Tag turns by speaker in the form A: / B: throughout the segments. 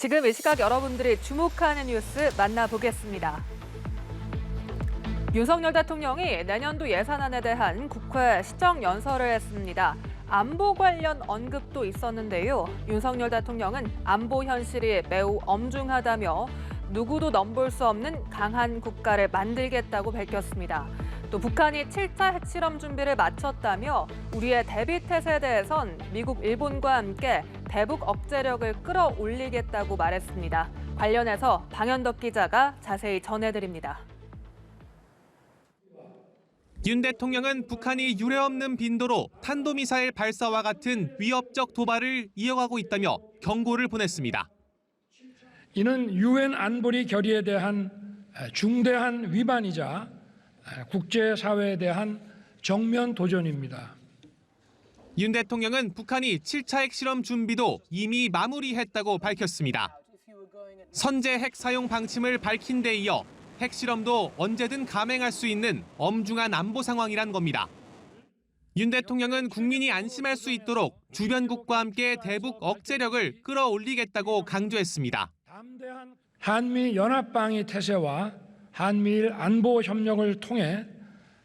A: 지금 이 시각 여러분들이 주목하는 뉴스 만나보겠습니다. 윤석열 대통령이 내년도 예산안에 대한 국회 시정연설을 했습니다. 안보 관련 언급도 있었는데요. 윤석열 대통령은 안보 현실이 매우 엄중하다며 누구도 넘볼 수 없는 강한 국가를 만들겠다고 밝혔습니다. 또 북한이 7차 핵실험 준비를 마쳤다며 우리의 대비태세에 대해선 미국, 일본과 함께 대북 억제력을 끌어올리겠다고 말했습니다. 관련해서 방현덕 기자가 자세히 전해드립니다.
B: 윤 대통령은 북한이 유례없는 빈도로 탄도미사일 발사와 같은 위협적 도발을 이어가고 있다며 경고를 보냈습니다.
C: 이는 유엔 안보리 결의에 대한 중대한 위반이자 국제사회에 대한 정면 도전입니다.
B: 윤 대통령은 북한이 7차 핵실험 준비도 이미 마무리했다고 밝혔습니다. 선제 핵 사용 방침을 밝힌 데 이어 핵실험도 언제든 감행할 수 있는 엄중한 안보 상황이란 겁니다. 윤 대통령은 국민이 안심할 수 있도록 주변국과 함께 대북 억제력을 끌어올리겠다고 강조했습니다.
C: 한미 연합방위 태세와 한미일 안보 협력을 통해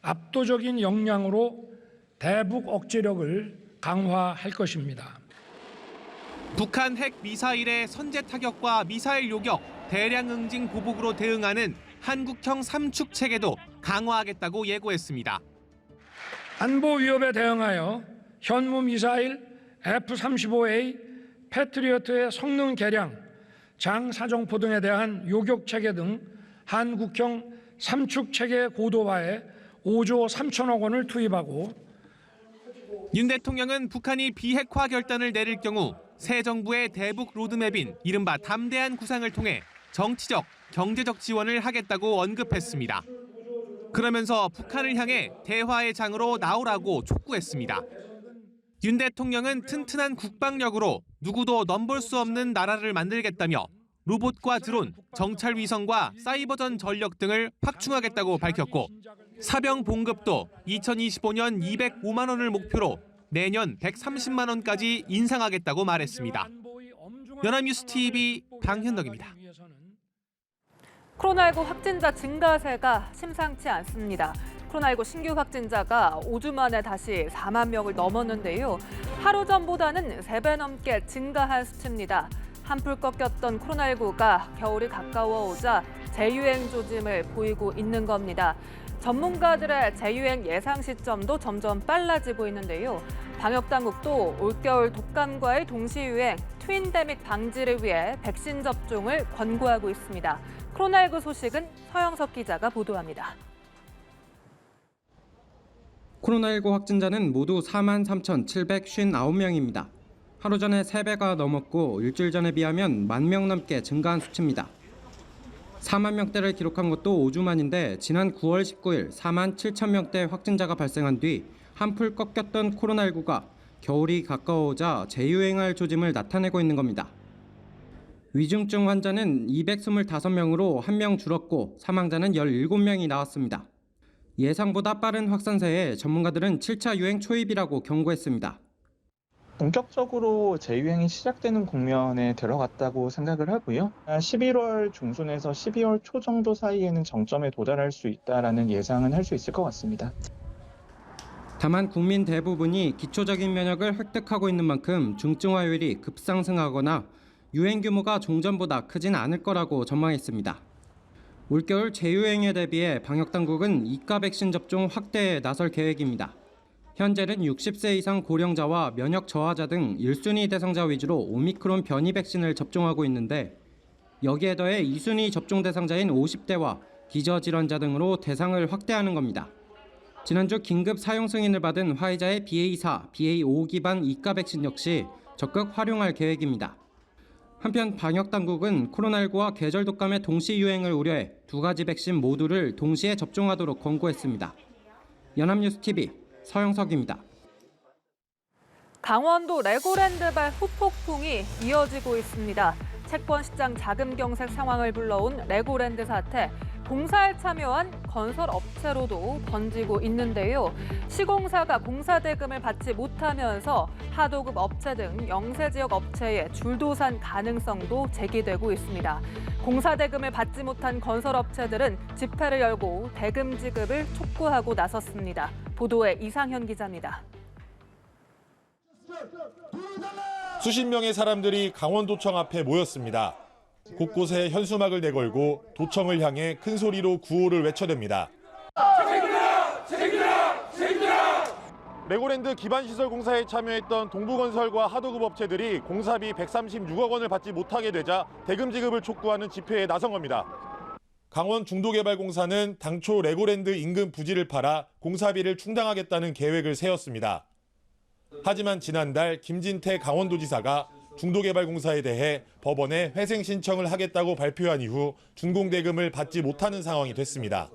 C: 압도적인 역량으로 대북 억제력을 강화할 것입니다.
B: 북한 핵 미사일의 선제 타격과 미사일 요격, 대량 응징 보복으로 대응하는 한국형 삼축 체계도 강화하겠다고 예고했습니다.
C: 안보 위협에 대응하여 현무 미사일 F-35A, 패트리어트의 성능 개량, 장사정포 등에 대한 요격 체계 등 한국형 삼축 체계 고도화에 5조 3천억 원을 투입하고
B: 윤 대통령은 북한이 비핵화 결단을 내릴 경우 새 정부의 대북 로드맵인 이른바 담대한 구상을 통해 정치적, 경제적 지원을 하겠다고 언급했습니다. 그러면서 북한을 향해 대화의 장으로 나오라고 촉구했습니다. 윤 대통령은 튼튼한 국방력으로 누구도 넘볼 수 없는 나라를 만들겠다며 로봇과 드론, 정찰 위성과 사이버전 전력 등을 확충하겠다고 밝혔고 사병 봉급도 2025년 205만 원을 목표로 내년 130만 원까지 인상하겠다고 말했습니다. 연합뉴스 TV 방현덕입니다.
A: 코로나19 확진자 증가세가 심상치 않습니다. 코로나19 신규 확진자가 5주 만에 다시 4만 명을 넘었는데요. 하루 전보다는 3배 넘게 증가한 수치입니다. 한풀 꺾였던 코로나19가 겨울이 가까워 오자 재유행 조짐을 보이고 있는 겁니다. 전문가들의 재유행 예상 시점도 점점 빨라지고 있는데요. 방역당국도 올겨울 독감과의 동시유행, 트윈데믹 방지를 위해 백신 접종을 권고하고 있습니다. 코로나19 소식은 서영석 기자가 보도합니다.
D: 코로나19 확진자는 모두 43,759명입니다. 하루 전에 3배가 넘었고 일주일 전에 비하면 10,000명 넘게 증가한 수치입니다. 4만 명대를 기록한 것도 5주 만인데 지난 9월 19일 4만 7천 명대 확진자가 발생한 뒤 한풀 꺾였던 코로나19가 겨울이 가까워오자 재유행할 조짐을 나타내고 있는 겁니다. 위중증 환자는 225명으로 1명 줄었고 사망자는 17명이 나왔습니다. 예상보다 빠른 확산세에 전문가들은 7차 유행 초입이라고 경고했습니다.
E: 본격적으로 재유행이 시작되는 국면에 들어갔다고 생각을 하고요. 11월 중순에서 12월 초 정도 사이에는 정점에 도달할 수 있다라는 예상은 할 수 있을 것 같습니다.
D: 다만 국민 대부분이 기초적인 면역을 획득하고 있는 만큼 중증화율이 급상승하거나 유행 규모가 종전보다 크진 않을 거라고 전망했습니다. 올겨울 재유행에 대비해 방역당국은 2가 백신 접종 확대에 나설 계획입니다. 현재는 60세 이상 고령자와 면역 저하자 등 1순위 대상자 위주로 오미크론 변이 백신을 접종하고 있는데 여기에 더해 2순위 접종 대상자인 50대와 기저질환자 등으로 대상을 확대하는 겁니다. 지난주 긴급 사용 승인을 받은 화이자의 BA4, BA5 기반 2가 백신 역시 적극 활용할 계획입니다. 한편 방역당국은 코로나19와 계절 독감의 동시 유행을 우려해 2가지 백신 모두를 동시에 접종하도록 권고했습니다. 연합뉴스 TV 서영석입니다.
A: 강원도 레고랜드발 후폭풍이 이어지고 있습니다. 채권 시장 자금 경색 상황을 불러온 레고랜드 사태, 공사에 참여한 건설업체로도 번지고 있는데요. 시공사가 공사 대금을 받지 못하면서 하도급 업체 등 영세지역 업체의 줄도산 가능성도 제기되고 있습니다. 공사 대금을 받지 못한 건설업체들은 집회를 열고 대금 지급을 촉구하고 나섰습니다. 보도에 이상현 기자입니다.
F: 수십 명의 사람들이 강원도청 앞에 모였습니다. 곳곳에 현수막을 내걸고 도청을 향해 큰 소리로 구호를 외쳐댑니다. 레고랜드 기반시설 공사에 참여했던 동부건설과 하도급 업체들이 공사비 136억 원을 받지 못하게 되자 대금 지급을 촉구하는 집회에 나선 겁니다. 강원 중도개발공사는 당초 레고랜드 인근 부지를 팔아 공사비를 충당하겠다는 계획을 세웠습니다. 하지만 지난달 김진태 강원도지사가 중도개발공사에 대해 법원에 회생 신청을 하겠다고 발표한 이후 준공대금을 받지 못하는 상황이 됐습니다.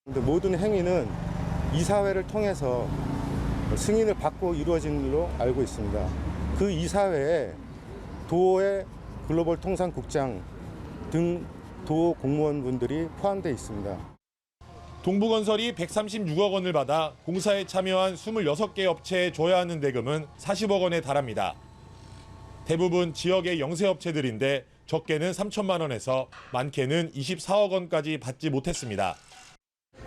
G: 모든 행위는 이사회를 통해서 승인을 받고 이루어진 걸로 알고 있습니다. 그 이사회에 도의 글로벌 통상국장 등 도 공무원분들이 포함되어 있습니다.
F: 동부건설이 136억 원을 받아 공사에 참여한 26개 업체에 줘야 하는 대금은 40억 원에 달합니다. 대부분 지역의 영세업체들인데 적게는 3천만 원에서 많게는 24억 원까지 받지 못했습니다.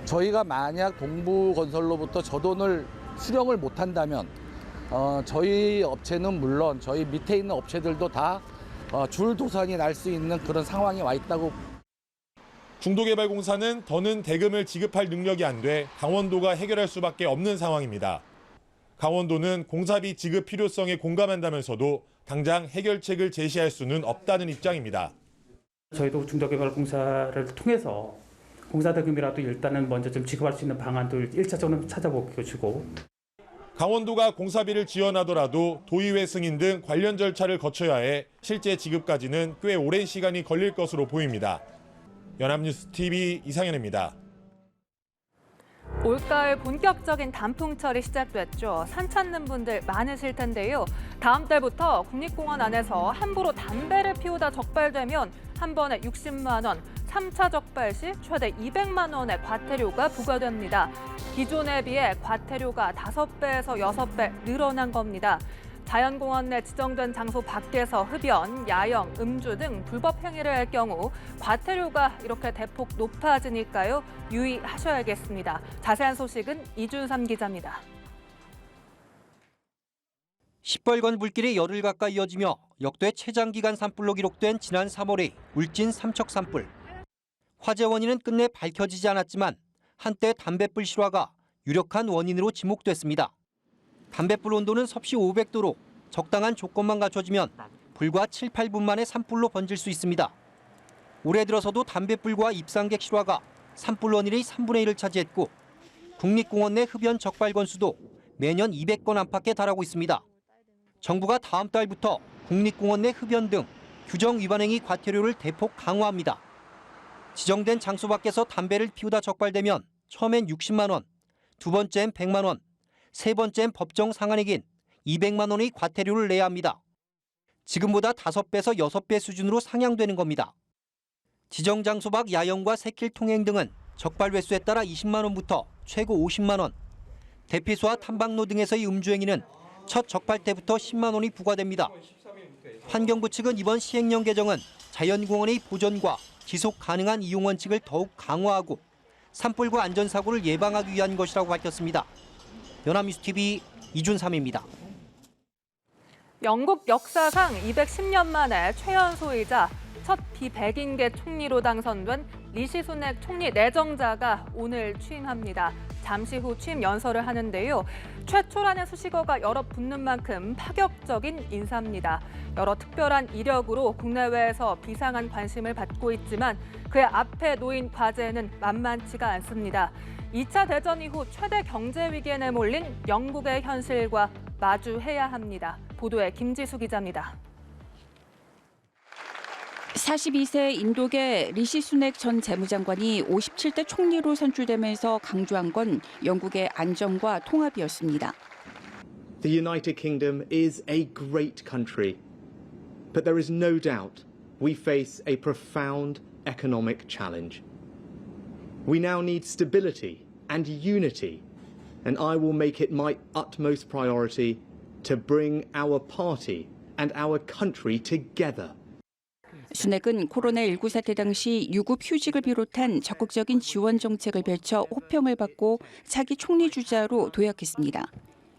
H: 저희가 만약 동부건설로부터 저 돈을 수령을 못한다면 저희 업체는 물론 저희 밑에 있는 업체들도 다 줄도산이 날 수 있는 그런 상황이 와 있다고.
F: 중도개발공사는 더는 대금을 지급할 능력이 안 돼 강원도가 해결할 수밖에 없는 상황입니다. 강원도는 공사비 지급 필요성에 공감한다면서도 당장 해결책을 제시할 수는 없다는 입장입니다.
I: 저희도 중도개발공사를 통해서 공사대금이라도 일단은 먼저 좀 지급할 수 있는 방안도 1차적으로 찾아보고
F: 강원도가 공사비를 지원하더라도 도의회 승인 등 관련 절차를 거쳐야 해 실제 지급까지는 꽤 오랜 시간이 걸릴 것으로 보입니다. 연합뉴스TV 이상현입니다.
A: 올가을 본격적인 단풍철이 시작됐죠. 산 찾는 분들 많으실 텐데요. 다음 달부터 국립공원 안에서 함부로 담배를 피우다 적발되면 한 번에 60만 원, 3차 적발 시 최대 200만 원의 과태료가 부과됩니다. 기존에 비해 과태료가 5배에서 6배 늘어난 겁니다. 자연공원 내 지정된 장소 밖에서 흡연, 야영, 음주 등 불법 행위를 할 경우 과태료가 이렇게 대폭 높아지니까요. 유의하셔야겠습니다. 자세한 소식은 이준삼 기자입니다.
J: 시뻘건 불길이 열흘 가까이 이어지며 역대 최장기간 산불로 기록된 지난 3월의 울진 삼척 산불. 화재 원인은 끝내 밝혀지지 않았지만 한때 담뱃불 실화가 유력한 원인으로 지목됐습니다. 담뱃불 온도는 섭씨 500도로 적당한 조건만 갖춰지면 불과 7, 8분 만에 산불로 번질 수 있습니다. 올해 들어서도 담뱃불과 입상객 실화가 산불 원인의 3분의 1을 차지했고 국립공원 내 흡연 적발 건수도 매년 200건 안팎에 달하고 있습니다. 정부가 다음 달부터 국립공원 내 흡연 등 규정 위반 행위 과태료를 대폭 강화합니다. 지정된 장소 밖에서 담배를 피우다 적발되면 처음엔 60만 원, 두 번째엔 100만 원, 세 번째는 법정 상한액인 200만 원의 과태료를 내야 합니다. 지금보다 5배에서 6배 수준으로 상향되는 겁니다. 지정 장소 밖 야영과 새길 통행 등은 적발 횟수에 따라 20만 원부터 최고 50만 원, 대피소와 탐방로 등에서의 음주 행위는 첫 적발 때부터 10만 원이 부과됩니다. 환경부 측은 이번 시행령 개정은 자연공원의 보존과 지속 가능한 이용 원칙을 더욱 강화하고 산불과 안전사고를 예방하기 위한 것이라고 밝혔습니다. 연합뉴스TV 이준삼입니다.
A: 영국 역사상 210년 만에 최연소이자 첫 비백인계 총리로 당선된 리시 수넥 총리 내정자가 오늘 취임합니다. 잠시 후 취임 연설을 하는데요. 최초라는 수식어가 여러 붙는 만큼 파격적인 인사입니다. 여러 특별한 이력으로 국내외에서 비상한 관심을 받고 있지만 그의 앞에 놓인 과제는 만만치가 않습니다. 2차 대전 이후 최대 경제 위기에 내몰린 영국의 현실과 마주해야 합니다. 보도에 김지수 기자입니다.
K: 42세 인도계 리시 수넥 전 재무장관이 57대 총리로 선출되면서 강조한 건 영국의 안정과 통합이었습니다.
L: The United Kingdom is a great country, but there is no doubt we face a profound economic challenge. We now need stability and unity, and I will make it my utmost priority to bring our party and our country together.
K: 순핵은 코로나19 사태 당시 유급 휴직을 비롯한 적극적인 지원 정책을 펼쳐 호평을 받고 차기 총리 주자로 도약했습니다.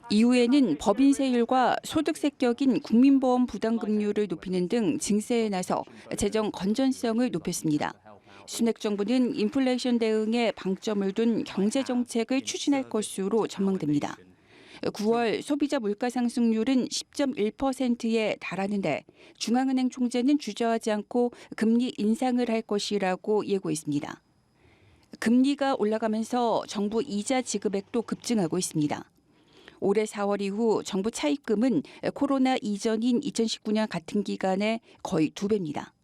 K: 이후에는 법인 세율과 소득세 격인 국민보험 부담금리를 높이는 등 증세에 나서 재정 건전성을 높였습니다. 순핵 정부는 인플레이션 대응에 방점을 둔 경제 정책을 추진할 것으로 전망됩니다. 9월 소비자 물가 상승률은 10.1%에 달하는데 중앙은행 총재는 주저하지 않고 금리 인상을 할 것이라고 예고했습니다. 금리가 올라가면서 정부 이자 지급액도 급증하고 있습니다. 올해 4월 이후 정부 차입금은 코로나 이전인 2019년 같은 기간에 거의 2배입니다.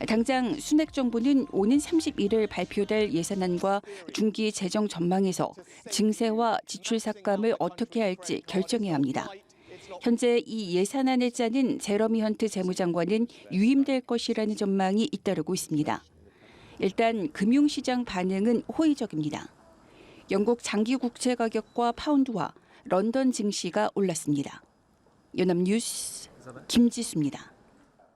K: 당장 순핵 정부는 오는 31일 발표될 예산안과 중기 재정 전망에서 증세와 지출 삭감을 어떻게 할지 결정해야 합니다. 현재 이 예산안을 짜는 제러미 헌트 재무장관은 유임될 것이라는 전망이 잇따르고 있습니다. 일단 금융시장 반응은 호의적입니다. 영국 장기 국채 가격과 파운드와 런던 증시가 올랐습니다. 연합뉴스 김지수입니다.